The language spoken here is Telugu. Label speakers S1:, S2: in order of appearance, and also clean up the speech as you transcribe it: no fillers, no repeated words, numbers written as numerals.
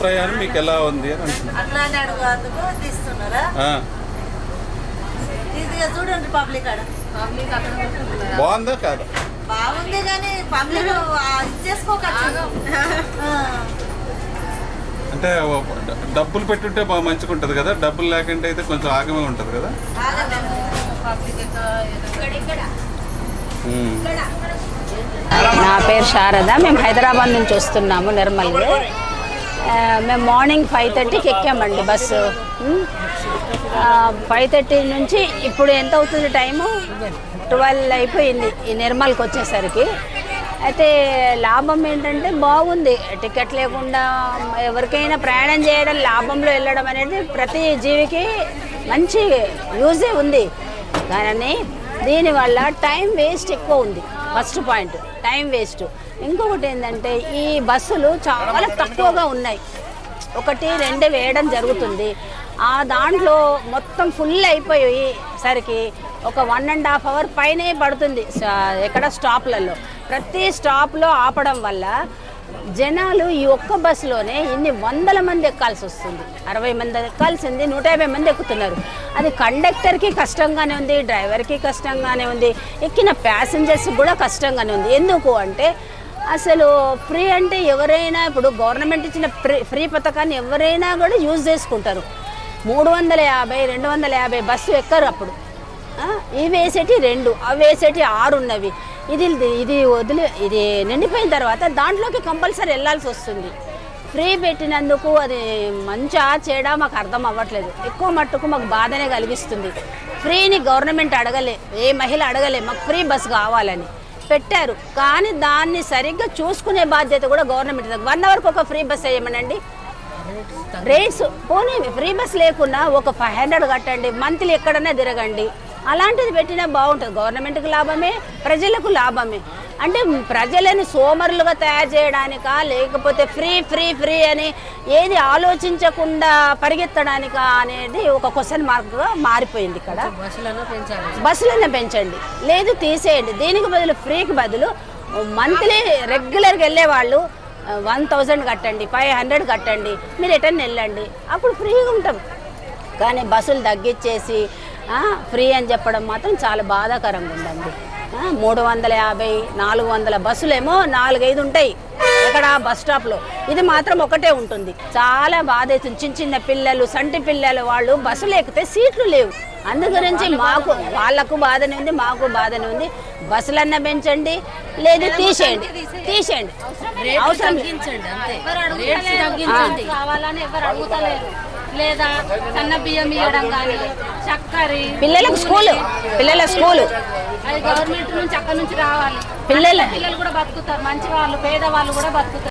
S1: ప్రయాణం మీకు ఎలా ఉంది అని
S2: చూడండి పబ్లిక్
S1: బాగుందా కాదా?
S2: బాగుంది కానీ పబ్లిక్ చేసుకోవచ్చు.
S1: అంటే డబ్బులు పెట్టుంటే బాగా మంచిగా ఉంటుంది కదా, డబ్బులు లేకుంటే అయితే కొంచెం ఆగమే ఉంటుంది కదా.
S3: నా పేరు శారద. మేము హైదరాబాద్ నుంచి వస్తున్నాము నిర్మల్గా. మేము మార్నింగ్ 5:30కి ఎక్కామండి బస్సు. 5:30 నుంచి ఇప్పుడు ఎంత అవుతుంది టైము? 12 అయిపోయింది ఈ నిర్మల్కి వచ్చేసరికి. అయితే లాభం ఏంటంటే బాగుంది, టికెట్ లేకుండా ఎవరికైనా ప్రయాణం చేయడం, లాభంలో వెళ్ళడం అనేది ప్రతి జీవికి మంచి యూజే ఉంది. కానీ దీనివల్ల టైం వేస్ట్ ఎక్కువ ఉంది. First point time waste. ఇంకొకటి ఏంటంటే ఈ బస్సులు చాలా తక్కువగా ఉన్నాయి. 1-2 వేయడం జరుగుతుంది. ఆ దాంట్లో మొత్తం ఫుల్ అయిపోయి సరికి ఒక 1.5 అవర్ పైనే పడుతుంది ఎక్కడ స్టాప్లలో. ప్రతి స్టాప్లో ఆపడం వల్ల జనాలు ఈ ఒక్క బస్సులోనే ఇన్ని వందల మంది ఎక్కాల్సి వస్తుంది. 60 మంది ఎక్కాల్సింది 150 మంది ఎక్కుతున్నారు. అది కండక్టర్కి కష్టంగానే ఉంది, డ్రైవర్కి కష్టంగానే ఉంది, ఎక్కిన ప్యాసింజర్స్కి కూడా కష్టంగానే ఉంది. ఎందుకు అంటే అసలు ఫ్రీ అంటే ఎవరైనా ఇప్పుడు గవర్నమెంట్ ఇచ్చిన ఫ్రీ పథకాన్ని ఎవరైనా కూడా యూజ్ చేసుకుంటారు. 350, 250 బస్సు ఎక్కరు అప్పుడు. ఇవి వేసేటి 2, అవి వేసేటి 6 ఉన్నవి. ఇది నిండిపోయిన తర్వాత దాంట్లోకి కంపల్సరీ వెళ్ళాల్సి వస్తుంది. ఫ్రీ పెట్టినందుకు అది మంచిగా చేయడా మాకు అర్థం అవ్వట్లేదు. ఎక్కువ మట్టుకు మాకు బాధనే కలిగిస్తుంది. ఫ్రీని గవర్నమెంట్ అడగలే, ఏ మహిళ అడగలే మాకు ఫ్రీ బస్ కావాలని. పెట్టారు కానీ దాన్ని సరిగ్గా చూసుకునే బాధ్యత కూడా గవర్నమెంట్. 1 అవర్కి ఒక ఫ్రీ బస్ వేయమనండి. రేట్స్ పోనీ ఫ్రీ బస్ లేకున్నా ఒక 500 కట్టండి, మంత్లీ ఎక్కడన్నా తిరగండి. అలాంటిది పెట్టినా బాగుంటుంది. గవర్నమెంట్కి లాభమే, ప్రజలకు లాభమే. అంటే ప్రజలను సోమరులుగా తయారు చేయడానికా, లేకపోతే ఫ్రీ ఫ్రీ ఫ్రీ అని ఏది ఆలోచించకుండా పరిగెత్తడానికా అనేది ఒక క్వశ్చన్ మార్క్గా మారిపోయింది. ఇక్కడ బస్సులనే పెంచండి, లేదు తీసేయండి. దీనికి బదులు ఫ్రీకి బదులు మంత్లీ రెగ్యులర్గా వెళ్ళే వాళ్ళు 1000 కట్టండి, 500 కట్టండి, మీరు ఎటన్నా వెళ్ళండి, అప్పుడు ఫ్రీగా ఉంటాం. కానీ బస్సులు తగ్గించేసి ఫ్రీ అని చెప్పడం మాత్రం చాలా బాధాకరంగా ఉందండి. 350, 400 బస్సులేమో 4-5 ఉంటాయి ఇక్కడ బస్ స్టాప్లో. ఇది మాత్రం ఒకటే ఉంటుంది. చాలా బాధ అవుతుంది. చిన్న పిల్లలు, సంటి పిల్లలు వాళ్ళు బస్సులు ఎక్కితే సీట్లు లేవు. అందు గురించి మాకు వాళ్ళకు బాధనే ఉంది, మాకు బాధనే ఉంది. బస్సులన్నా పెంచండి, లేదు తీసేయండి. అవసరం
S4: కావాలని ఎవరు అడుగుతలేరు. లేదా సన్న బియ్యం ఇవ్వడం కానీ, చక్కెర,
S3: పిల్లల స్కూలు
S4: అది గవర్నమెంట్ నుంచి అక్కడ నుంచి రావాలి. పిల్లలు కూడా బతుకుతారు, మంచి వాళ్ళు, పేదవాళ్ళు కూడా బతుకుతారు.